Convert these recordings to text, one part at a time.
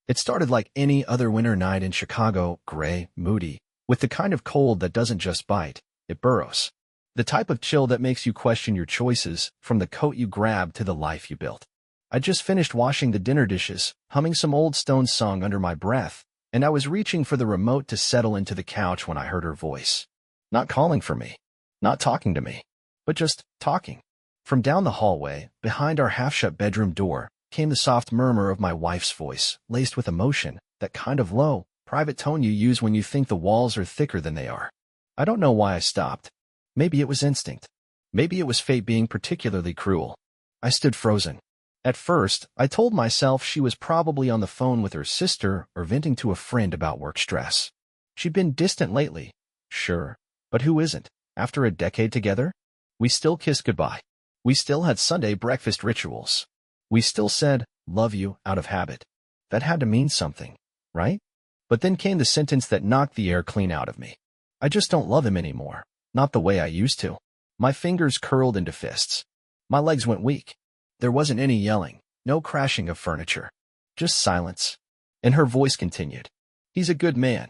It started like any other winter night in Chicago, gray, moody, with the kind of cold that doesn't just bite, it burrows. The type of chill that makes you question your choices, from the coat you grabbed to the life you built. I just finished washing the dinner dishes, humming some old Stones song under my breath, and I was reaching for the remote to settle into the couch when I heard her voice. Not calling for me, not talking to me, but just talking. From down the hallway, behind our half-shut bedroom door, came the soft murmur of my wife's voice, laced with emotion, that kind of low, private tone you use when you think the walls are thicker than they are. I don't know why I stopped. Maybe it was instinct. Maybe it was fate being particularly cruel. I stood frozen. At first, I told myself she was probably on the phone with her sister or venting to a friend about work stress. She'd been distant lately, sure, but who isn't? After a decade together? We still kissed goodbye. We still had Sunday breakfast rituals. We still said, love you, out of habit. That had to mean something, right? But then came the sentence that knocked the air clean out of me. I just don't love him anymore. Not the way I used to. My fingers curled into fists. My legs went weak. There wasn't any yelling, no crashing of furniture. Just silence. And her voice continued. He's a good man.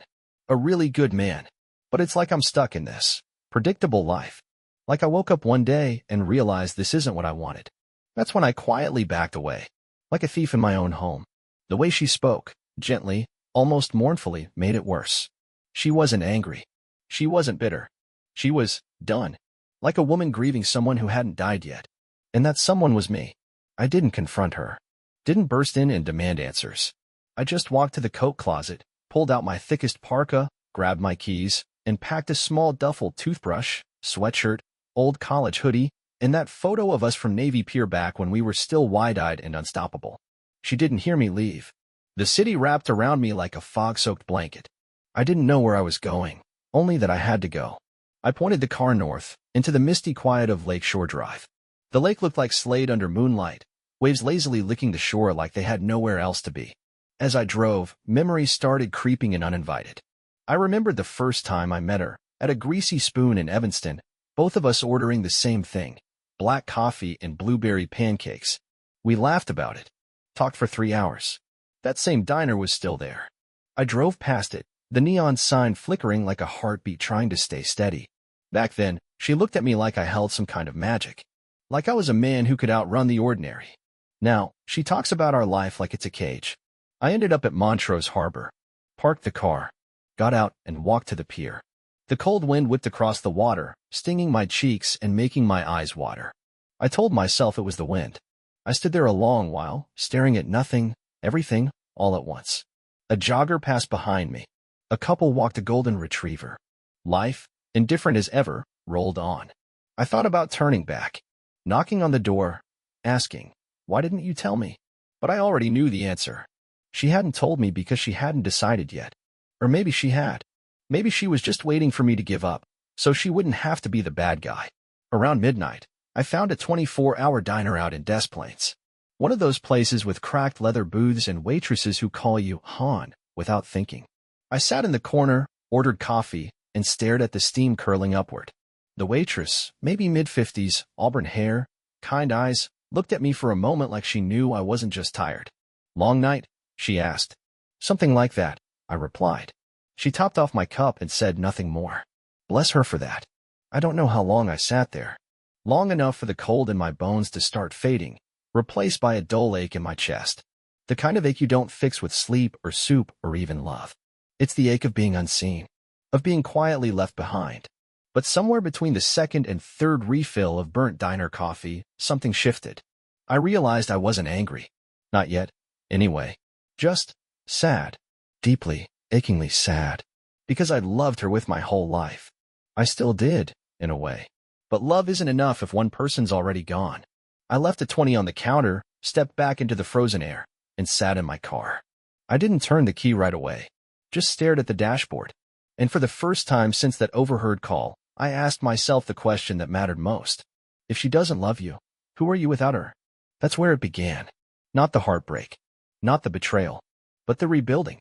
A really good man. But it's like I'm stuck in this predictable life. Like I woke up one day and realized this isn't what I wanted. That's when I quietly backed away. Like a thief in my own home. The way she spoke, gently, almost mournfully, made it worse. She wasn't angry. She wasn't bitter. She was done. Like a woman grieving someone who hadn't died yet. And that someone was me. I didn't confront her. Didn't burst in and demand answers. I just walked to the coat closet, pulled out my thickest parka, grabbed my keys, and packed a small duffel toothbrush, sweatshirt, old college hoodie, and that photo of us from Navy Pier back when we were still wide-eyed and unstoppable. She didn't hear me leave. The city wrapped around me like a fog-soaked blanket. I didn't know where I was going, only that I had to go. I pointed the car north, into the misty quiet of Lake Shore Drive. The lake looked like Slade under moonlight, waves lazily licking the shore like they had nowhere else to be. As I drove, memories started creeping in uninvited. I remembered the first time I met her, at a Greasy Spoon in Evanston, both of us ordering the same thing, black coffee and blueberry pancakes. We laughed about it, talked for 3 hours. That same diner was still there. I drove past it, the neon sign flickering like a heartbeat trying to stay steady. Back then, she looked at me like I held some kind of magic. Like I was a man who could outrun the ordinary. Now, she talks about our life like it's a cage. I ended up at Montrose Harbor, parked the car, got out and walked to the pier. The cold wind whipped across the water, stinging my cheeks and making my eyes water. I told myself it was the wind. I stood there a long while, staring at nothing, everything, all at once. A jogger passed behind me. A couple walked a golden retriever. Life, indifferent as ever, rolled on. I thought about turning back, knocking on the door, asking, why didn't you tell me? But I already knew the answer. She hadn't told me because she hadn't decided yet. Or maybe she had. Maybe she was just waiting for me to give up, so she wouldn't have to be the bad guy. Around midnight, I found a 24-hour diner out in Des Plaines. One of those places with cracked leather booths and waitresses who call you "hon" without thinking. I sat in the corner, ordered coffee, and stared at the steam curling upward. The waitress, maybe mid-50s, auburn hair, kind eyes, looked at me for a moment like she knew I wasn't just tired. Long night? She asked. Something like that, I replied. She topped off my cup and said nothing more. Bless her for that. I don't know how long I sat there. Long enough for the cold in my bones to start fading, replaced by a dull ache in my chest. The kind of ache you don't fix with sleep or soup or even love. It's the ache of being unseen, of being quietly left behind. But somewhere between the second and third refill of burnt diner coffee, something shifted. I realized I wasn't angry. Not yet, anyway. Just sad. Deeply, achingly sad. Because I'd loved her with my whole life. I still did, in a way. But love isn't enough if one person's already gone. I left a 20 on the counter, stepped back into the frozen air, and sat in my car. I didn't turn the key right away. Just stared at the dashboard. And for the first time since that overheard call, I asked myself the question that mattered most. If she doesn't love you, who are you without her? That's where it began. Not the heartbreak. Not the betrayal. But the rebuilding.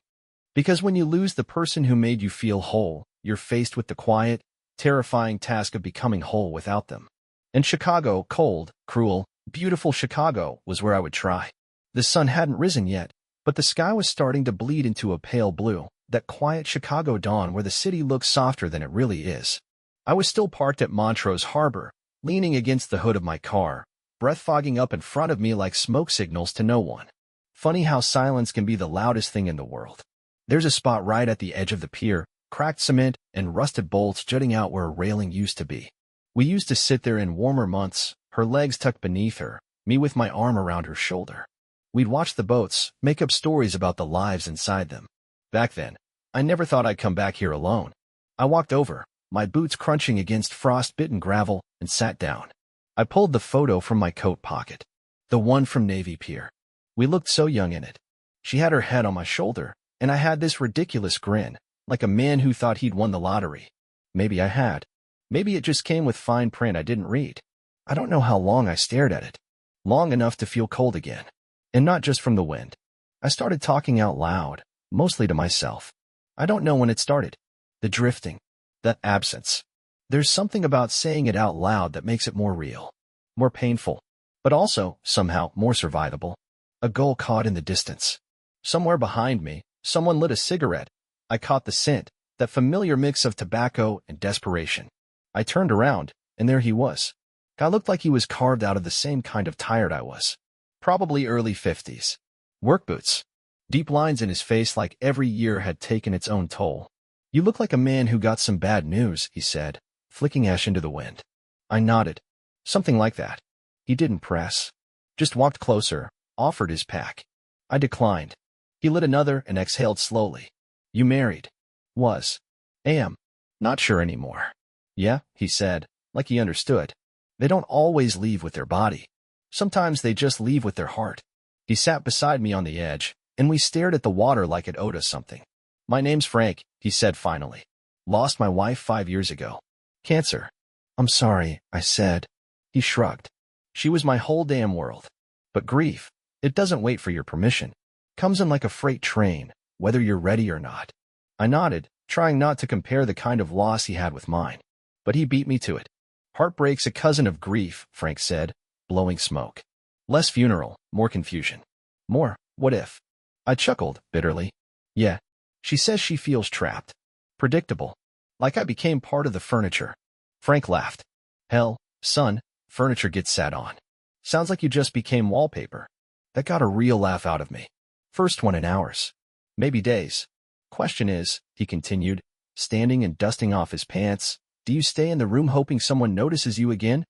Because when you lose the person who made you feel whole, you're faced with the quiet, terrifying task of becoming whole without them. And Chicago, cold, cruel, beautiful Chicago, was where I would try. The sun hadn't risen yet, But the sky was starting to bleed into a pale blue, that quiet Chicago dawn where the city looks softer than it really is. I was still parked at Montrose Harbor, leaning against the hood of my car, breath fogging up in front of me like smoke signals to no one. Funny how silence can be the loudest thing in the world. There's a spot right at the edge of the pier, cracked cement and rusted bolts jutting out where a railing used to be. We used to sit there in warmer months, her legs tucked beneath her, me with my arm around her shoulder. We'd watch the boats, make up stories about the lives inside them. Back then, I never thought I'd come back here alone. I walked over, my boots crunching against frost-bitten gravel, and sat down. I pulled the photo from my coat pocket. The one from Navy Pier. We looked so young in it. She had her head on my shoulder, and I had this ridiculous grin, like a man who thought he'd won the lottery. Maybe I had. Maybe it just came with fine print I didn't read. I don't know how long I stared at it. Long enough to feel cold again. And not just from the wind. I started talking out loud, mostly to myself. I don't know when it started. The drifting. The absence. There's something about saying it out loud that makes it more real. More painful. But also, somehow, more survivable. A gull caught in the distance. Somewhere behind me, someone lit a cigarette. I caught the scent, that familiar mix of tobacco and desperation. I turned around, and there he was. Guy looked like he was carved out of the same kind of tired I was. Probably early 50s. Work boots. Deep lines in his face like every year had taken its own toll. You look like a man who got some bad news, he said, flicking ash into the wind. I nodded. Something like that. He didn't press. Just walked closer, offered his pack. I declined. He lit another and exhaled slowly. You married? Was. Am. Not sure anymore. Yeah, he said, like he understood. They don't always leave with their body. Sometimes they just leave with their heart. He sat beside me on the edge, and we stared at the water like it owed us something. My name's Frank, he said finally. Lost my wife 5 years ago. Cancer. I'm sorry, I said. He shrugged. She was my whole damn world. But grief, it doesn't wait for your permission. Comes in like a freight train, whether you're ready or not. I nodded, trying not to compare the kind of loss he had with mine. But he beat me to it. Heartbreak's a cousin of grief, Frank said, blowing smoke. Less funeral, more confusion. More, what if? I chuckled, bitterly. Yeah. She says she feels trapped. Predictable. Like I became part of the furniture. Frank laughed. Hell, son, furniture gets sat on. Sounds like you just became wallpaper. That got a real laugh out of me. First one in hours. Maybe days. Question is, he continued, standing and dusting off his pants, do you stay in the room hoping someone notices you again?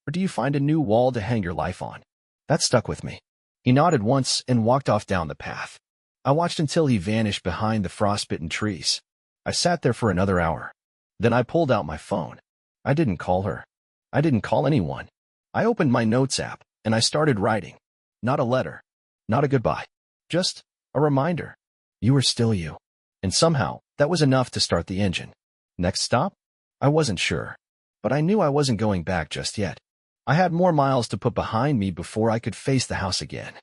Or do you find a new wall to hang your life on? That stuck with me. He nodded once and walked off down the path. I watched until he vanished behind the frostbitten trees. I sat there for another hour. Then I pulled out my phone. I didn't call her. I didn't call anyone. I opened my notes app, and I started writing. Not a letter. Not a goodbye. Just a reminder. You were still you. And somehow, that was enough to start the engine. Next stop? I wasn't sure. But I knew I wasn't going back just yet. I had more miles to put behind me before I could face the house again.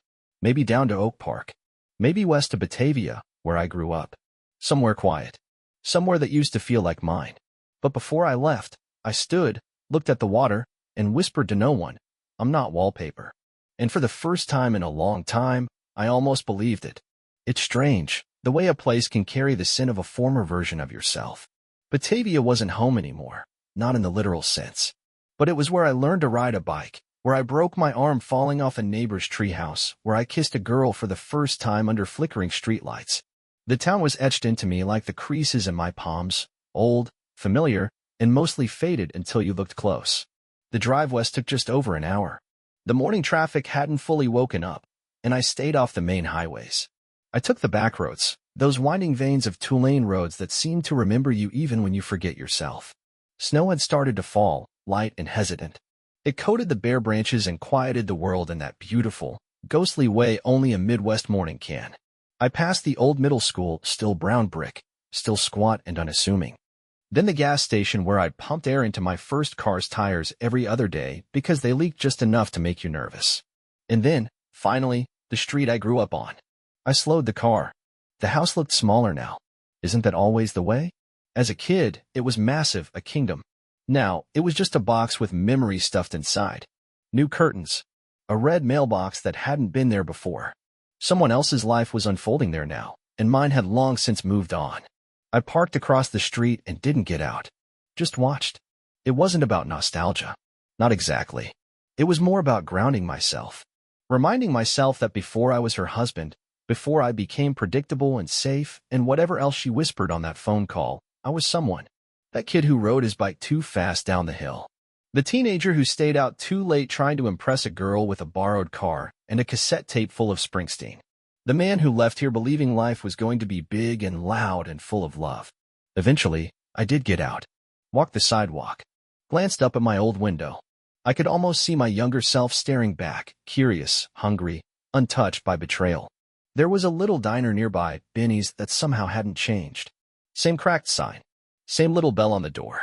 Maybe down to Oak Park. Maybe west to Batavia, where I grew up. Somewhere quiet. Somewhere that used to feel like mine. But before I left, I stood, looked at the water, and whispered to no one, I'm not wallpaper. And for the first time in a long time, I almost believed it. It's strange, the way a place can carry the sin of a former version of yourself. Batavia wasn't home anymore, not in the literal sense. But it was where I learned to ride a bike, where I broke my arm falling off a neighbor's treehouse, where I kissed a girl for the first time under flickering streetlights. The town was etched into me like the creases in my palms, old, familiar, and mostly faded until you looked close. The drive west took just over an hour. The morning traffic hadn't fully woken up, and I stayed off the main highways. I took the back roads, those winding veins of two-lane roads that seem to remember you even when you forget yourself. Snow had started to fall, light and hesitant. It coated the bare branches and quieted the world in that beautiful, ghostly way only a Midwest morning can. I passed the old middle school, still brown brick, still squat and unassuming. Then the gas station where I'd pumped air into my first car's tires every other day because they leaked just enough to make you nervous. And then, finally, the street I grew up on. I slowed the car. The house looked smaller now. Isn't that always the way? As a kid, it was massive, a kingdom. Now, it was just a box with memories stuffed inside. New curtains. A red mailbox that hadn't been there before. Someone else's life was unfolding there now, and mine had long since moved on. I parked across the street and didn't get out. Just watched. It wasn't about nostalgia. Not exactly. It was more about grounding myself. Reminding myself that before I was her husband, before I became predictable and safe, and whatever else she whispered on that phone call, I was someone. That kid who rode his bike too fast down the hill. The teenager who stayed out too late trying to impress a girl with a borrowed car and a cassette tape full of Springsteen. The man who left here believing life was going to be big and loud and full of love. Eventually, I did get out. Walked the sidewalk. Glanced up at my old window. I could almost see my younger self staring back, curious, hungry, untouched by betrayal. There was a little diner nearby, Benny's, that somehow hadn't changed. Same cracked sign. Same little bell on the door.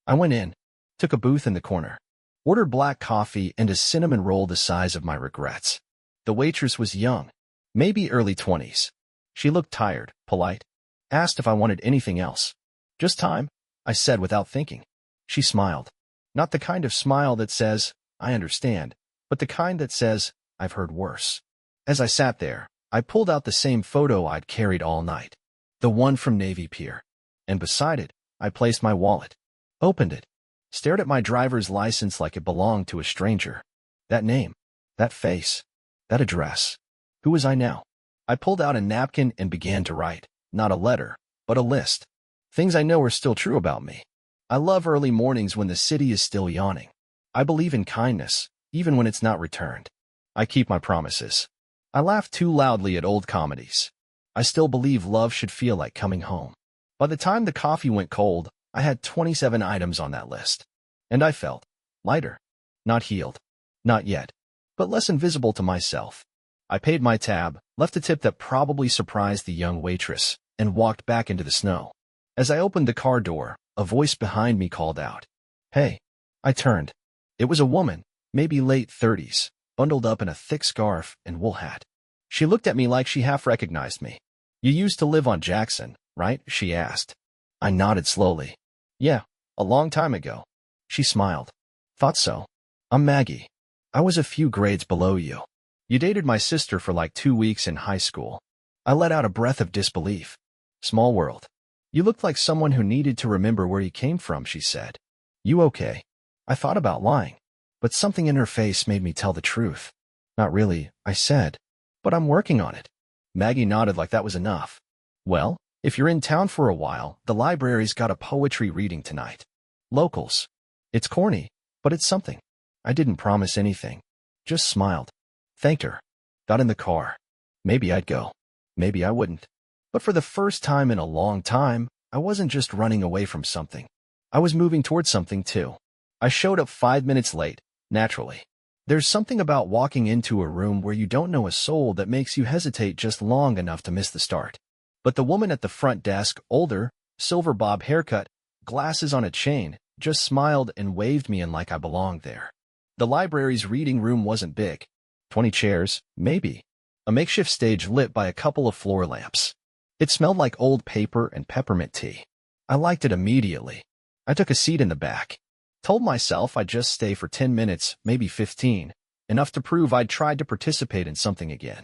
I went in. Took a booth in the corner. Ordered black coffee and a cinnamon roll the size of my regrets. The waitress was young, maybe early 20s. She looked tired, polite. Asked if I wanted anything else. Just time, I said without thinking. She smiled. Not the kind of smile that says, I understand, but the kind that says, I've heard worse. As I sat there, I pulled out the same photo I'd carried all night. The one from Navy Pier. And beside it, I placed my wallet. Opened it. Stared at my driver's license like it belonged to a stranger. That name. That face. That address. Who was I now? I pulled out a napkin and began to write. Not a letter, but a list. Things I know are still true about me. I love early mornings when the city is still yawning. I believe in kindness, even when it's not returned. I keep my promises. I laugh too loudly at old comedies. I still believe love should feel like coming home. By the time the coffee went cold, I had 27 items on that list. And I felt lighter. Not healed. Not yet. But less invisible to myself. I paid my tab, left a tip that probably surprised the young waitress, and walked back into the snow. As I opened the car door, a voice behind me called out, "Hey." I turned. It was a woman, maybe late 30s, bundled up in a thick scarf and wool hat. She looked at me like she half recognized me. "You used to live on Jackson, right?" she asked. I nodded slowly. "Yeah, a long time ago." She smiled. "Thought so. I'm Maggie. I was a few grades below you. You dated my sister for like 2 weeks in high school." I let out a breath of disbelief. "Small world. You looked like someone who needed to remember where you came from," she said. "You okay?" I thought about lying, but something in her face made me tell the truth. "Not really," I said, "but I'm working on it." Maggie nodded like that was enough. "Well, if you're in town for a while, the library's got a poetry reading tonight. Locals. It's corny, but it's something." I didn't promise anything. Just smiled. Thanked her. Got in the car. Maybe I'd go. Maybe I wouldn't. But for the first time in a long time, I wasn't just running away from something. I was moving towards something too. I showed up 5 minutes late, naturally. There's something about walking into a room where you don't know a soul that makes you hesitate just long enough to miss the start. But the woman at the front desk, older, silver bob haircut, glasses on a chain, just smiled and waved me in like I belonged there. The library's reading room wasn't big. 20 chairs, maybe. A makeshift stage lit by a couple of floor lamps. It smelled like old paper and peppermint tea. I liked it immediately. I took a seat in the back. Told myself I'd just stay for 10 minutes, maybe 15, enough to prove I'd tried to participate in something again.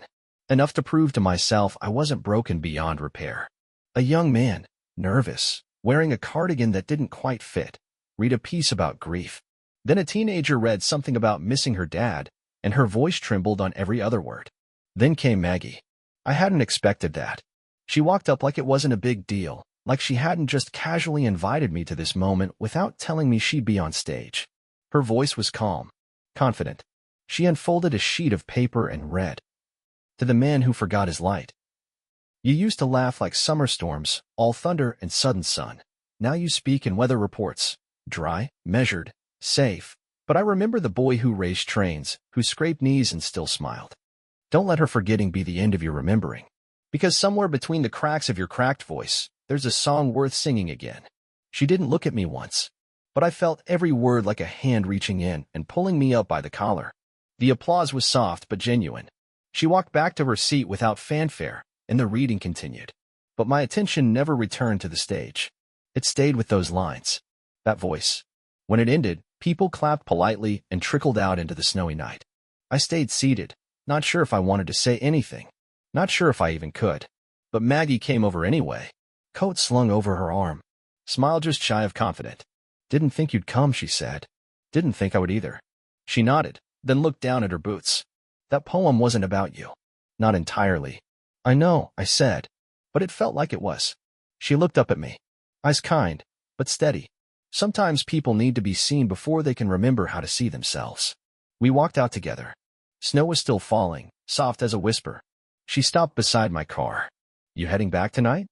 Enough to prove to myself I wasn't broken beyond repair. A young man, nervous, wearing a cardigan that didn't quite fit, read a piece about grief. Then a teenager read something about missing her dad, and her voice trembled on every other word. Then came Maggie. I hadn't expected that. She walked up like it wasn't a big deal, like she hadn't just casually invited me to this moment without telling me she'd be on stage. Her voice was calm, confident. She unfolded a sheet of paper and read. To the man who forgot his light. You used to laugh like summer storms, all thunder and sudden sun. Now you speak in weather reports. Dry, measured, safe. But I remember the boy who raced trains, who scraped knees and still smiled. Don't let her forgetting be the end of your remembering. Because somewhere between the cracks of your cracked voice, there's a song worth singing again. She didn't look at me once, but I felt every word like a hand reaching in and pulling me up by the collar. The applause was soft but genuine. She walked back to her seat without fanfare, and the reading continued. But my attention never returned to the stage. It stayed with those lines. That voice. When it ended, people clapped politely and trickled out into the snowy night. I stayed seated, not sure if I wanted to say anything. Not sure if I even could. But Maggie came over anyway. Coat slung over her arm. Smile just shy of confident. Didn't think you'd come, she said. Didn't think I would either. She nodded, then looked down at her boots. That poem wasn't about you. Not entirely. I know, I said. But it felt like it was. She looked up at me. Eyes kind, but steady. Sometimes people need to be seen before they can remember how to see themselves. We walked out together. Snow was still falling, soft as a whisper. She stopped beside my car. You heading back tonight?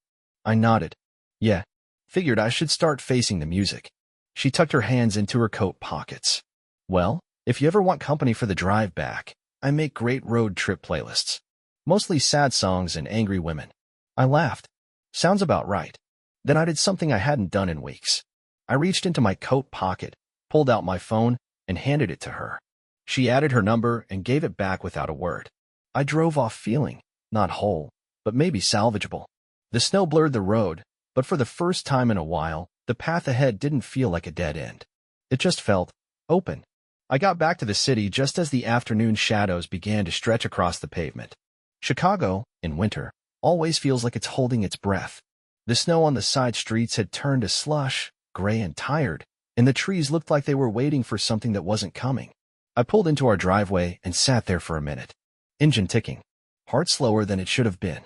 I nodded. Yeah. Figured I should start facing the music. She tucked her hands into her coat pockets. Well, if you ever want company for the drive back, I make great road trip playlists. Mostly sad songs and angry women. I laughed. Sounds about right. Then I did something I hadn't done in weeks. I reached into my coat pocket, pulled out my phone, and handed it to her. She added her number and gave it back without a word. I drove off feeling, not whole, but maybe salvageable. The snow blurred the road, but for the first time in a while, the path ahead didn't feel like a dead end. It just felt open. I got back to the city just as the afternoon shadows began to stretch across the pavement. Chicago, in winter, always feels like it's holding its breath. The snow on the side streets had turned to slush, gray and tired, and the trees looked like they were waiting for something that wasn't coming. I pulled into our driveway and sat there for a minute. Engine ticking. Heart slower than it should have been.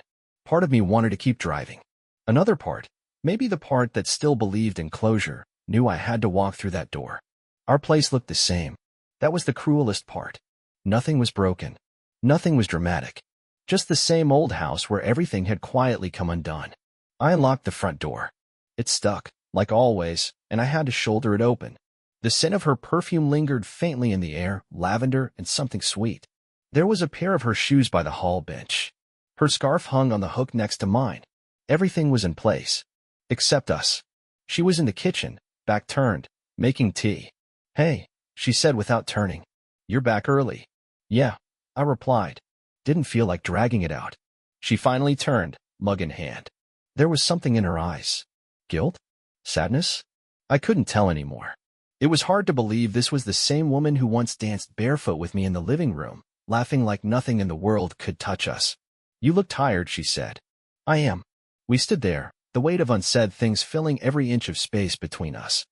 Part of me wanted to keep driving. Another part, maybe the part that still believed in closure, knew I had to walk through that door. Our place looked the same. That was the cruelest part. Nothing was broken. Nothing was dramatic. Just the same old house where everything had quietly come undone. I unlocked the front door. It stuck, like always, and I had to shoulder it open. The scent of her perfume lingered faintly in the air, lavender and something sweet. There was a pair of her shoes by the hall bench. Her scarf hung on the hook next to mine. Everything was in place. Except us. She was in the kitchen, back turned, making tea. Hey, she said without turning. You're back early. Yeah, I replied. Didn't feel like dragging it out. She finally turned, mug in hand. There was something in her eyes. Guilt? Sadness? I couldn't tell anymore. It was hard to believe this was the same woman who once danced barefoot with me in the living room, laughing like nothing in the world could touch us. You look tired, she said. I am. We stood there, the weight of unsaid things filling every inch of space between us.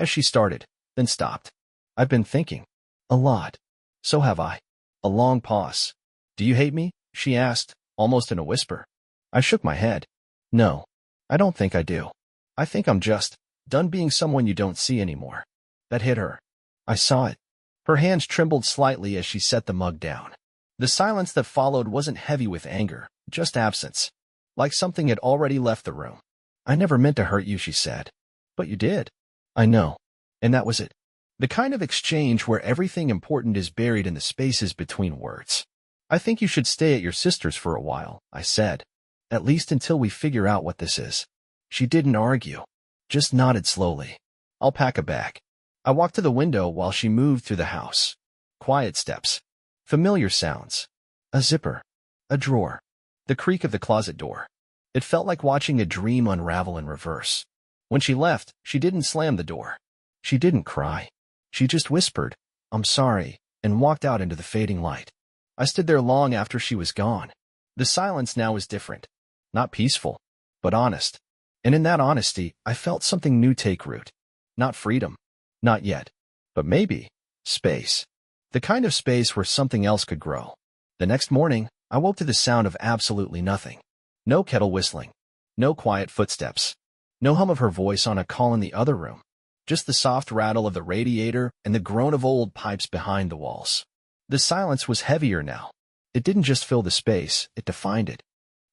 She started, then stopped. I've been thinking. A lot. So have I. A long pause. Do you hate me? She asked, almost in a whisper. I shook my head. No, I don't think I do. I think I'm just done being someone you don't see anymore. That hit her. I saw it. Her hands trembled slightly as she set the mug down. The silence that followed wasn't heavy with anger, just absence. Like something had already left the room. I never meant to hurt you, she said. But you did. I know. And that was it. The kind of exchange where everything important is buried in the spaces between words. I think you should stay at your sister's for a while, I said. At least until we figure out what this is. She didn't argue. Just nodded slowly. I'll pack a bag. I walked to the window while she moved through the house. Quiet steps. Familiar sounds. A zipper. A drawer. The creak of the closet door. It felt like watching a dream unravel in reverse. When she left, she didn't slam the door. She didn't cry. She just whispered, I'm sorry, and walked out into the fading light. I stood there long after she was gone. The silence now was different. Not peaceful, but honest. And in that honesty, I felt something new take root. Not freedom. Not yet. But maybe. Space. The kind of space where something else could grow. The next morning, I woke to the sound of absolutely nothing. No kettle whistling. No quiet footsteps. No hum of her voice on a call in the other room. Just the soft rattle of the radiator and the groan of old pipes behind the walls. The silence was heavier now. It didn't just fill the space, it defined it.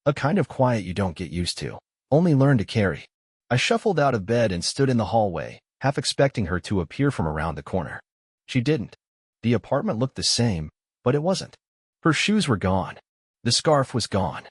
A kind of quiet you don't get used to, only learn to carry. I shuffled out of bed and stood in the hallway, half expecting her to appear from around the corner. She didn't. The apartment looked the same, but it wasn't. Her shoes were gone. The scarf was gone.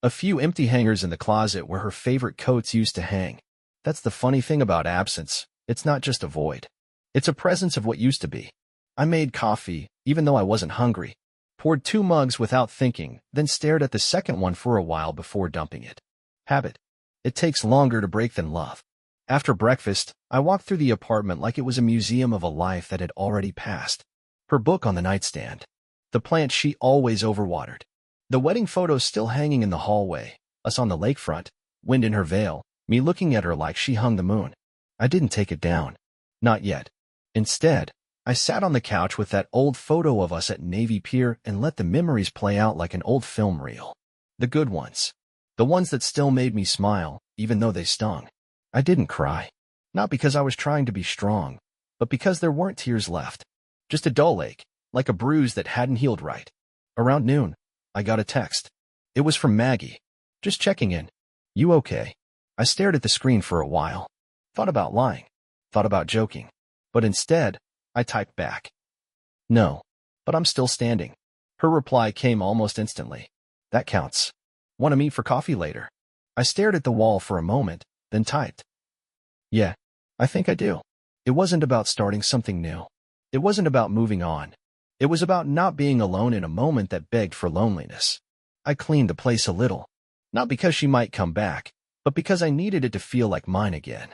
A few empty hangers in the closet where her favorite coats used to hang. That's the funny thing about absence. It's not just a void. It's a presence of what used to be. I made coffee, even though I wasn't hungry. Poured 2 mugs without thinking, then stared at the second one for a while before dumping it. Habit. It takes longer to break than love. After breakfast, I walked through the apartment like it was a museum of a life that had already passed. Her book on the nightstand. The plant she always overwatered. The wedding photos still hanging in the hallway, us on the lakefront, wind in her veil, me looking at her like she hung the moon. I didn't take it down. Not yet. Instead, I sat on the couch with that old photo of us at Navy Pier and let the memories play out like an old film reel. The good ones. The ones that still made me smile, even though they stung. I didn't cry. Not because I was trying to be strong, but because there weren't tears left. Just a dull ache, like a bruise that hadn't healed right. Around noon, I got a text. It was from Maggie. Just checking in. You okay? I stared at the screen for a while. Thought about lying. Thought about joking. But instead, I typed back. No, but I'm still standing. Her reply came almost instantly. That counts. Want to meet for coffee later? I stared at the wall for a moment, then typed. Yeah, I think I do. It wasn't about starting something new. It wasn't about moving on. It was about not being alone in a moment that begged for loneliness. I cleaned the place a little. Not because she might come back, but because I needed it to feel like mine again.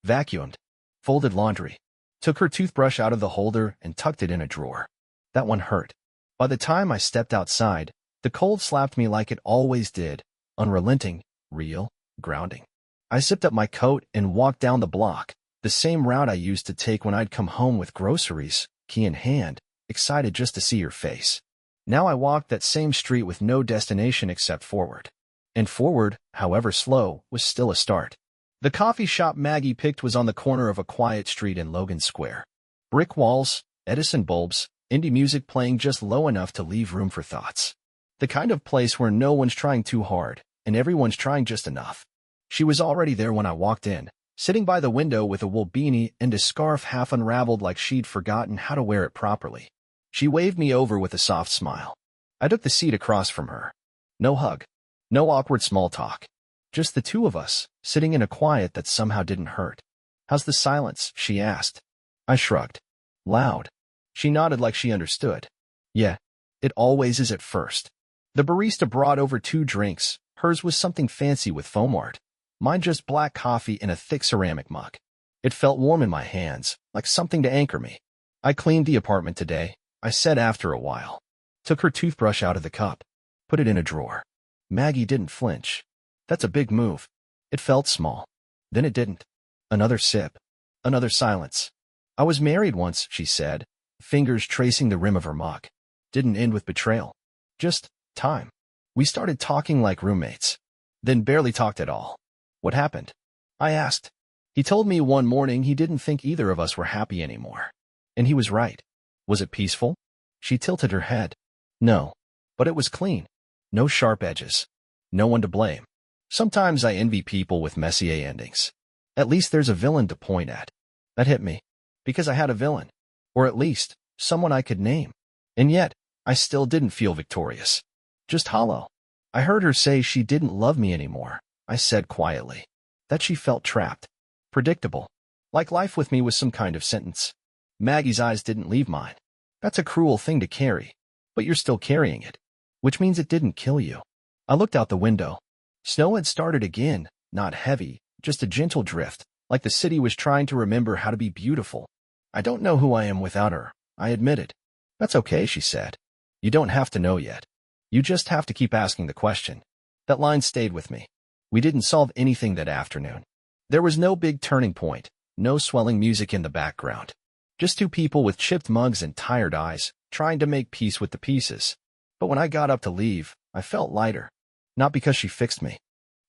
Vacuumed. Folded laundry. Took her toothbrush out of the holder and tucked it in a drawer. That one hurt. By the time I stepped outside, the cold slapped me like it always did, unrelenting, real, grounding. I zipped up my coat and walked down the block, the same route I used to take when I'd come home with groceries, key in hand, excited just to see your face. Now I walked that same street with no destination except forward. And forward, however slow, was still a start. The coffee shop Maggie picked was on the corner of a quiet street in Logan Square. Brick walls, Edison bulbs, indie music playing just low enough to leave room for thoughts. The kind of place where no one's trying too hard, and everyone's trying just enough. She was already there when I walked in, sitting by the window with a wool beanie and a scarf half unraveled like she'd forgotten how to wear it properly. She waved me over with a soft smile. I took the seat across from her. No hug. No awkward small talk. Just the two of us, sitting in a quiet that somehow didn't hurt. How's the silence? She asked. I shrugged. Loud. She nodded like she understood. Yeah, it always is at first. The barista brought over 2 drinks. Hers was something fancy with foam art. Mine just black coffee in a thick ceramic mug. It felt warm in my hands, like something to anchor me. I cleaned the apartment today, I said after a while. Took her toothbrush out of the cup. Put it in a drawer. Maggie didn't flinch. That's a big move. It felt small. Then it didn't. Another sip. Another silence. I was married once, she said, fingers tracing the rim of her mug. Didn't end with betrayal. Just time. We started talking like roommates. Then barely talked at all. What happened? I asked. He told me one morning he didn't think either of us were happy anymore. And he was right. Was it peaceful? She tilted her head. No. But it was clean. No sharp edges. No one to blame. Sometimes I envy people with messy endings. At least there's a villain to point at. That hit me. Because I had a villain. Or at least, someone I could name. And yet, I still didn't feel victorious. Just hollow. I heard her say she didn't love me anymore. I said quietly. That she felt trapped. Predictable. Like life with me was some kind of sentence. Maggie's eyes didn't leave mine. That's a cruel thing to carry. But you're still carrying it. Which means it didn't kill you. I looked out the window. Snow had started again, not heavy, just a gentle drift, like the city was trying to remember how to be beautiful. I don't know who I am without her, I admitted. That's okay, she said. You don't have to know yet. You just have to keep asking the question. That line stayed with me. We didn't solve anything that afternoon. There was no big turning point, no swelling music in the background. Just 2 people with chipped mugs and tired eyes, trying to make peace with the pieces. But when I got up to leave, I felt lighter. Not because she fixed me,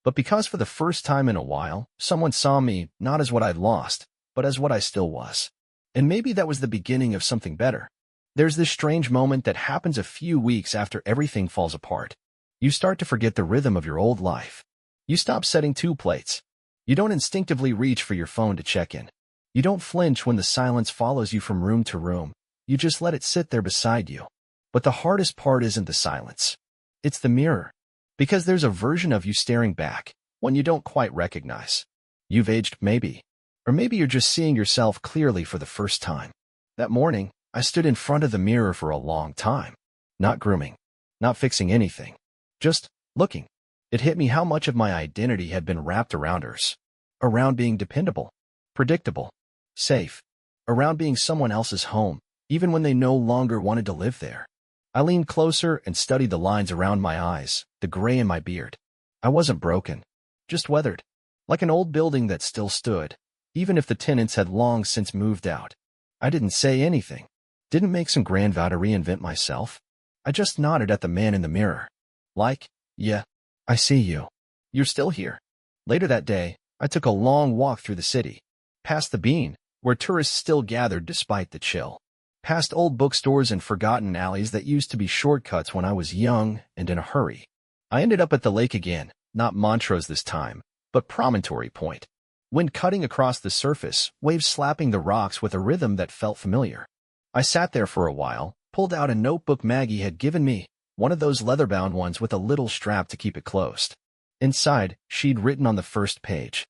but because for the first time in a while, someone saw me not as what I'd lost, but as what I still was. And maybe that was the beginning of something better. There's this strange moment that happens a few weeks after everything falls apart. You start to forget the rhythm of your old life. You stop setting 2 plates. You don't instinctively reach for your phone to check in. You don't flinch when the silence follows you from room to room. You just let it sit there beside you. But the hardest part isn't the silence. It's the mirror. Because there's a version of you staring back, one you don't quite recognize. You've aged, maybe. Or maybe you're just seeing yourself clearly for the first time. That morning, I stood in front of the mirror for a long time. Not grooming. Not fixing anything. Just looking. It hit me how much of my identity had been wrapped around hers. Around being dependable. Predictable. Safe. Around being someone else's home, even when they no longer wanted to live there. I leaned closer and studied the lines around my eyes, the gray in my beard. I wasn't broken, just weathered, like an old building that still stood, even if the tenants had long since moved out. I didn't say anything, didn't make some grand vow to reinvent myself. I just nodded at the man in the mirror. Like, yeah, I see you. You're still here. Later that day, I took a long walk through the city, past the Bean, where tourists still gathered despite the chill, past old bookstores and forgotten alleys that used to be shortcuts when I was young and in a hurry. I ended up at the lake again, not Montrose this time, but Promontory Point. Wind cutting across the surface, waves slapping the rocks with a rhythm that felt familiar. I sat there for a while, pulled out a notebook Maggie had given me, one of those leather-bound ones with a little strap to keep it closed. Inside, she'd written on the first page,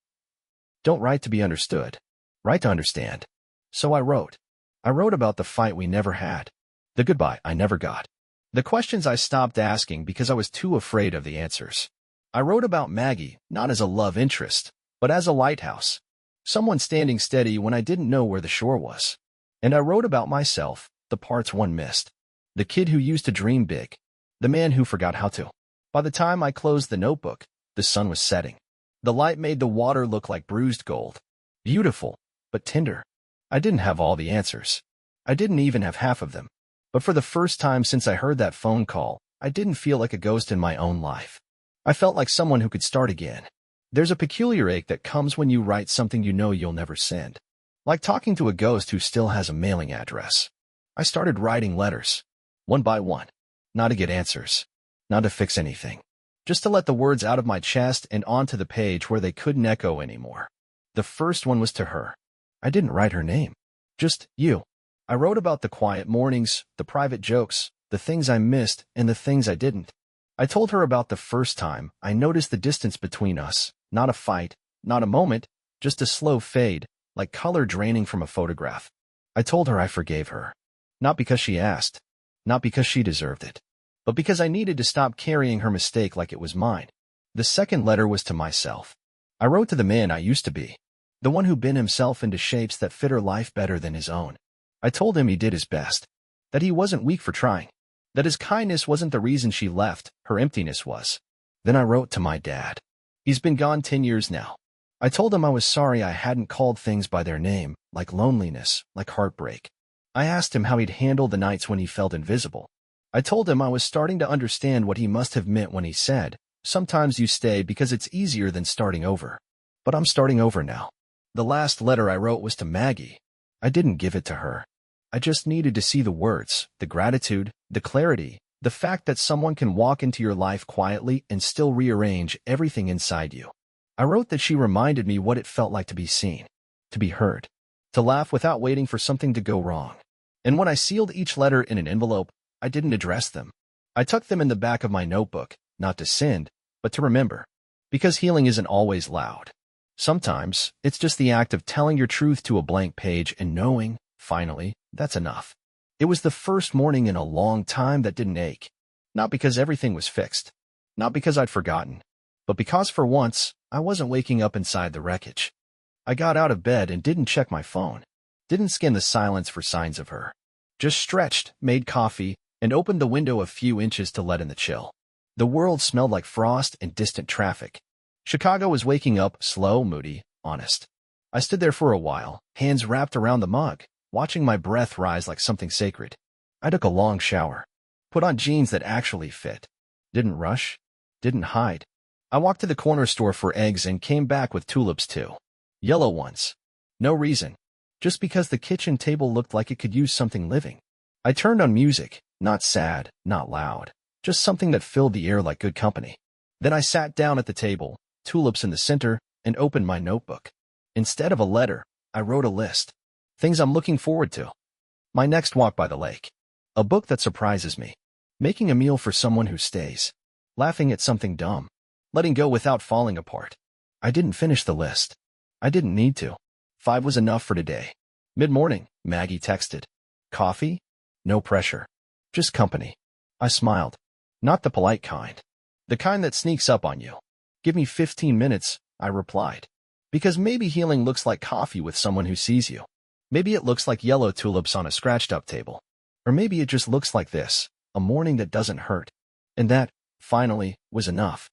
"Don't write to be understood. Write to understand." So I wrote. I wrote about the fight we never had, the goodbye I never got, the questions I stopped asking because I was too afraid of the answers. I wrote about Maggie, not as a love interest, but as a lighthouse, someone standing steady when I didn't know where the shore was. And I wrote about myself, the parts one missed, the kid who used to dream big, the man who forgot how to. By the time I closed the notebook, the sun was setting. The light made the water look like bruised gold. Beautiful, but tender. I didn't have all the answers. I didn't even have half of them. But for the first time since I heard that phone call, I didn't feel like a ghost in my own life. I felt like someone who could start again. There's a peculiar ache that comes when you write something you know you'll never send. Like talking to a ghost who still has a mailing address. I started writing letters, one by one. Not to get answers. Not to fix anything. Just to let the words out of my chest and onto the page where they couldn't echo anymore. The first one was to her. I didn't write her name. Just you. I wrote about the quiet mornings, the private jokes, the things I missed, and the things I didn't. I told her about the first time I noticed the distance between us, not a fight, not a moment, just a slow fade, like color draining from a photograph. I told her I forgave her. Not because she asked, not because she deserved it, but because I needed to stop carrying her mistake like it was mine. The second letter was to myself. I wrote to the man I used to be, the one who bent himself into shapes that fit her life better than his own. I told him he did his best, that he wasn't weak for trying, that his kindness wasn't the reason she left, her emptiness was. Then I wrote to my dad. He's been gone 10 years now. I told him I was sorry I hadn't called things by their name, like loneliness, like heartbreak. I asked him how he'd handle the nights when he felt invisible. I told him I was starting to understand what he must have meant when he said, "Sometimes you stay because it's easier than starting over." But I'm starting over now. The last letter I wrote was to Maggie. I didn't give it to her. I just needed to see the words, the gratitude, the clarity, the fact that someone can walk into your life quietly and still rearrange everything inside you. I wrote that she reminded me what it felt like to be seen, to be heard, to laugh without waiting for something to go wrong. And when I sealed each letter in an envelope, I didn't address them. I tucked them in the back of my notebook, not to send, but to remember. Because healing isn't always loud. Sometimes, it's just the act of telling your truth to a blank page and knowing, finally, that's enough. It was the first morning in a long time that didn't ache. Not because everything was fixed. Not because I'd forgotten. But because for once, I wasn't waking up inside the wreckage. I got out of bed and didn't check my phone. Didn't scan the silence for signs of her. Just stretched, made coffee, and opened the window a few inches to let in the chill. The world smelled like frost and distant traffic. Chicago was waking up, slow, moody, honest. I stood there for a while, hands wrapped around the mug, watching my breath rise like something sacred. I took a long shower. Put on jeans that actually fit. Didn't rush. Didn't hide. I walked to the corner store for eggs and came back with tulips too. Yellow ones. No reason. Just because the kitchen table looked like it could use something living. I turned on music, not sad, not loud, just something that filled the air like good company. Then I sat down at the table, tulips in the center, and opened my notebook. Instead of a letter, I wrote a list. Things I'm looking forward to. My next walk by the lake. A book that surprises me. Making a meal for someone who stays. Laughing at something dumb. Letting go without falling apart. I didn't finish the list. I didn't need to. 5 was enough for today. Mid-morning, Maggie texted. Coffee? No pressure. Just company. I smiled. Not the polite kind. The kind that sneaks up on you. Give me 15 minutes, I replied. Because maybe healing looks like coffee with someone who sees you. Maybe it looks like yellow tulips on a scratched-up table. Or maybe it just looks like this, a morning that doesn't hurt. And that, finally, was enough.